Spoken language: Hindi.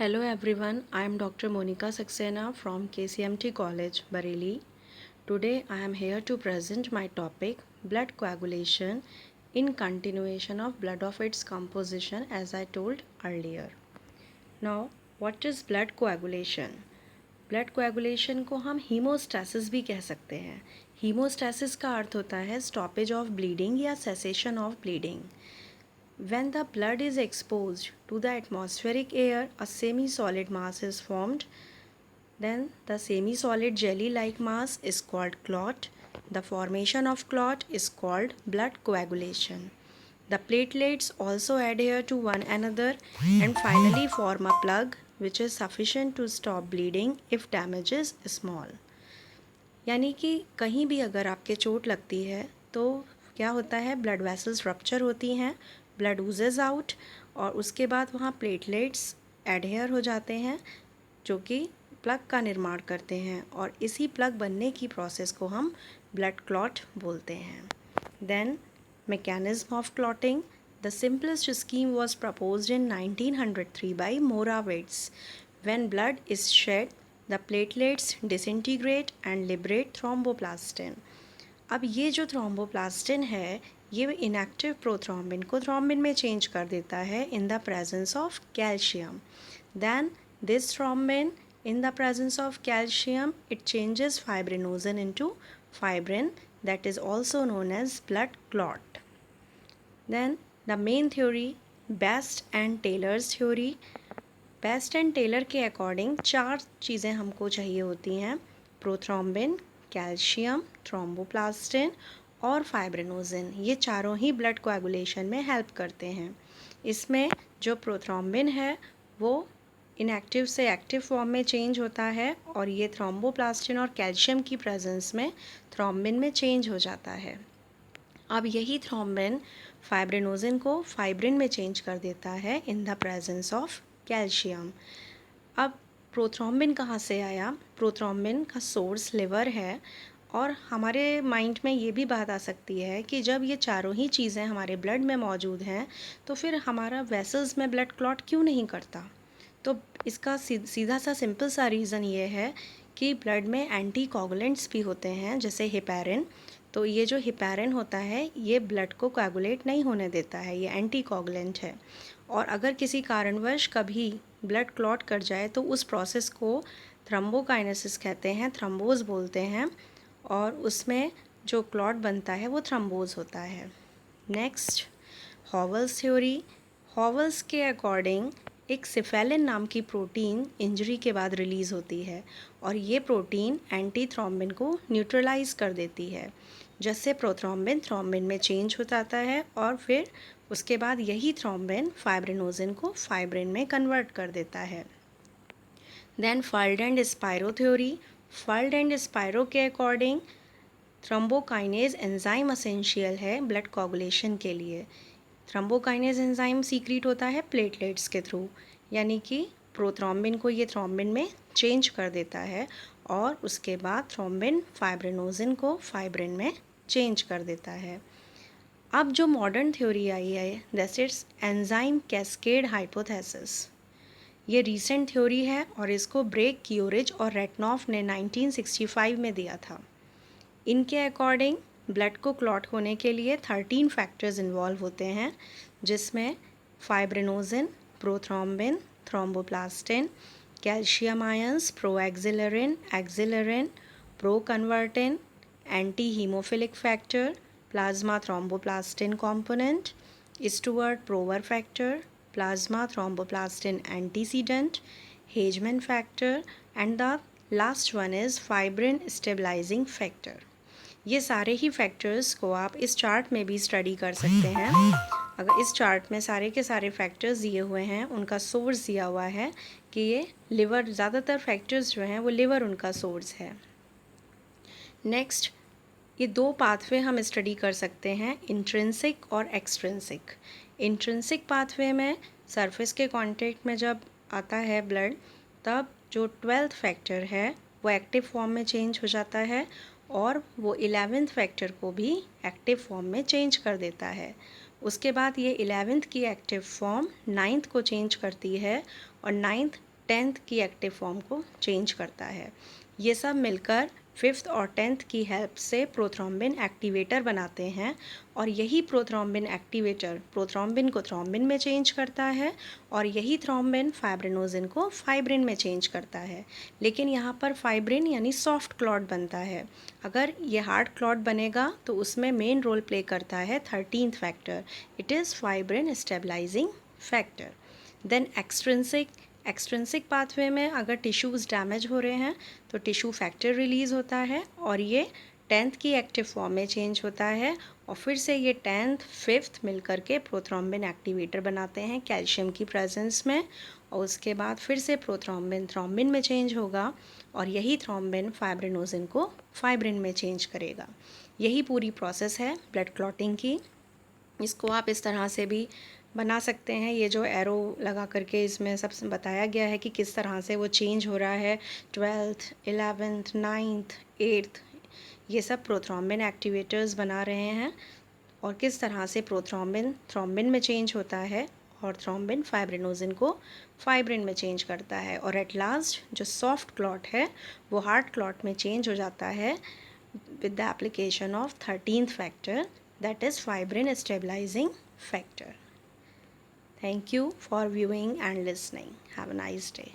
Hello everyone, I am Dr. Monica Saxena from KCMT College, Bareilly. Today I am here to present my topic blood coagulation in continuation of blood of its composition as I told earlier. Now, what is blood coagulation? Blood coagulation को हम हीमोस्टैसिस भी कह सकते हैं. हीमोस्टैसिस का अर्थ होता है स्टॉपेज ऑफ ब्लीडिंग या cessation of bleeding. When the blood is exposed to the atmospheric air, a semi-solid mass is formed. Then the semi-solid jelly-like mass is called clot. The formation of clot is called blood coagulation. The platelets also adhere to one another and finally form a plug which is sufficient to stop bleeding if damage is small. यानी कि कहीं भी अगर आपके चोट लगती है तो क्या होता है, ब्लड वेसल्स रप्चर होती हैं, ब्लड ऊजेज आउट और उसके बाद वहाँ प्लेटलेट्स एडहेयर हो जाते हैं जो कि प्लग का निर्माण करते हैं और इसी प्लग बनने की प्रोसेस को हम ब्लड क्लॉट बोलते हैं. Then mechanism of clotting. The simplest scheme was proposed in 1903 by Morawitz. When blood is shed the platelets disintegrate and liberate thromboplastin. अब ये जो थ्रोम्बोप्लास्टिन है ये इनएक्टिव प्रोथ्रोम्बिन को थ्रोम्बिन में चेंज कर देता है in the presence of calcium. Then this thrombin in the presence of calcium it changes fibrinogen into fibrin, that is also known as blood clot. Then the main theory, Best and Taylor's theory. Best and Taylor के अकॉर्डिंग चार चीज़ें हमको चाहिए होती हैं: प्रोथ्रोम्बिन, कैल्शियम, थ्रोम्बोप्लास्टिन और फाइब्रिनोजिन. ये चारों ही ब्लड कोएगुलेशन में हेल्प करते हैं. इसमें जो प्रोथ्रोम्बिन है वो इनएक्टिव से एक्टिव फॉर्म में चेंज होता है और ये थ्रोम्बोप्लास्टिन और कैल्शियम की प्रेजेंस में थ्रोम्बिन में चेंज हो जाता है. अब यही थ्रोम्बिन फाइब्रिनोजिन को फाइब्रिन में चेंज कर देता है in the presence of calcium. अब प्रोथ्रोम्बिन कहाँ से आया? प्रोथ्रोम्बिन का सोर्स लिवर है और हमारे माइंड में ये भी बात आ सकती है कि जब ये चारों ही चीज़ें हमारे ब्लड में मौजूद हैं तो फिर हमारा वेसल्स में ब्लड क्लॉट क्यों नहीं करता? तो इसका सीधा सा सिंपल सा रीज़न ये है कि ब्लड में एंटी कोगुलेंट्स भी होते हैं जैसे हिपैरिन. तो ये जो हिपैरिन होता है ये ब्लड को कोगुलेट नहीं होने देता है, ये एंटी कोगुलेंट है. और अगर किसी कारणवश कभी ब्लड क्लॉट कर जाए तो उस प्रोसेस को थ्रम्बोकाइनेसिस कहते हैं, थ्रम्बोज बोलते हैं और उसमें जो क्लॉट बनता है वो थ्रम्बोज होता है. Next, हॉवल्स theory. हॉवल्स के अकॉर्डिंग एक सिफेलिन नाम की प्रोटीन इंजरी के बाद रिलीज़ होती है और ये प्रोटीन एंटी थ्रोम्बिन को न्यूट्रलाइज कर देती है, जिससे प्रोथ्रोम्बिन थ्रोम्बिन में चेंज हो जाता है और फिर उसके बाद यही थ्रोम्बिन फाइब्रिनोजिन को फाइब्रिन में कन्वर्ट कर देता है. Then Fuld and Spiro theory. Fuld and Spiro के अकॉर्डिंग थ्रोम्बोकाइनेज एंजाइम एसेंशियल है ब्लड कोगुलेशन के लिए. थ्रोम्बोकाइनेज एंजाइम सीक्रेट होता है प्लेटलेट्स के थ्रू, यानी कि प्रोथ्रोम्बिन को ये थ्रोम्बिन में चेंज कर देता है और उसके बाद थ्रोम्बिन फाइब्रिनोजिन को फाइब्रिन में चेंज कर देता है. अब जो मॉडर्न थ्योरी आई है that is enzyme cascade hypothesis. ये रीसेंट थ्योरी है और इसको ब्रेक, क्यूरिज और रेटनॉफ ने 1965 में दिया था. इनके अकॉर्डिंग ब्लड को क्लॉट होने के लिए 13 फैक्टर्स इन्वॉल्व होते हैं, जिसमें fibrinogen, prothrombin, thromboplastin, calcium ions, proaccelerin, accelerin, proconvertin, anti haemophilic factor, plasma thromboplastin component, Stuart Prower factor, plasma thromboplastin antecedent, Hageman factor and the last one is fibrin stabilising factor. ये सारे ही फैक्टर्स को आप इस चार्ट में भी स्टडी कर सकते हैं. अगर इस चार्ट में सारे के सारे फैक्टर्स दिए हुए हैं, उनका सोर्स दिया हुआ है कि ये लिवर, ज़्यादातर फैक्टर्स जो हैं वो लिवर उनका सोर्स है. नेक्स्ट, ये दो पाथवे हम स्टडी कर सकते हैं, इंट्रिंसिक और एक्सट्रिंसिक. इंट्रिंसिक पाथवे में सरफेस के कांटेक्ट में जब आता है ब्लड तब जो 12th फैक्टर है वो एक्टिव फॉर्म में चेंज हो जाता है और वो 11th फैक्टर को भी एक्टिव फॉर्म में चेंज कर देता है. उसके बाद ये 11th की एक्टिव फॉर्म 9th को चेंज करती है और 9th 10th की एक्टिव फॉर्म को चेंज करता है। ये सब मिलकर 5th और 10th की हेल्प से प्रोथ्रोम्बिन एक्टिवेटर बनाते हैं और यही प्रोथ्रोम्बिन एक्टिवेटर प्रोथ्रोम्बिन को थ्रोम्बिन में चेंज करता है और यही थ्रोम्बिन फाइब्रिनोजिन को फाइब्रिन में चेंज करता है। लेकिन यहाँ पर फाइब्रिन यानी सॉफ्ट क्लॉट बनता है। अगर ये हार्ड क्लॉट बनेगा तो उसमें मेन रोल प्ले करता है 13th factor, it is fibrin stabilising factor. Then extrinsic pathway में अगर टिश्यूज़ डैमेज हो रहे हैं तो टिश्यू फैक्टर रिलीज़ होता है और ये 10th की एक्टिव फॉर्म में चेंज होता है और फिर से ये 10th 5th मिलकर के प्रोथ्रोम्बिन एक्टिवेटर बनाते हैं कैल्शियम की प्रेजेंस में और उसके बाद फिर से प्रोथ्रोम्बिन थ्रोम्बिन में चेंज होगा और यही थ्रोम्बिन फाइब्रिनोजिन को फाइब्रिन में चेंज करेगा। यही पूरी प्रोसेस है ब्लड क्लॉटिंग की। इसको आप इस तरह से भी बना सकते हैं। ये जो एरो लगा करके इसमें सब बताया गया है कि किस तरह से वो चेंज हो रहा है 12th 11th 9th 8th, ये सब प्रोथ्रोम्बिन एक्टिवेटर्स बना रहे हैं और किस तरह से प्रोथ्रोम्बिन थ्रोम्बिन में चेंज होता है और थ्रोम्बिन फाइब्रिनोजिन को फाइब्रिन में चेंज करता है और एट लास्ट जो सॉफ्ट क्लॉट है वो हार्ड क्लॉट में चेंज हो जाता है with the application of 13th factor, that is fibrin stabilizing factor. Thank you for viewing and listening. Have a nice day.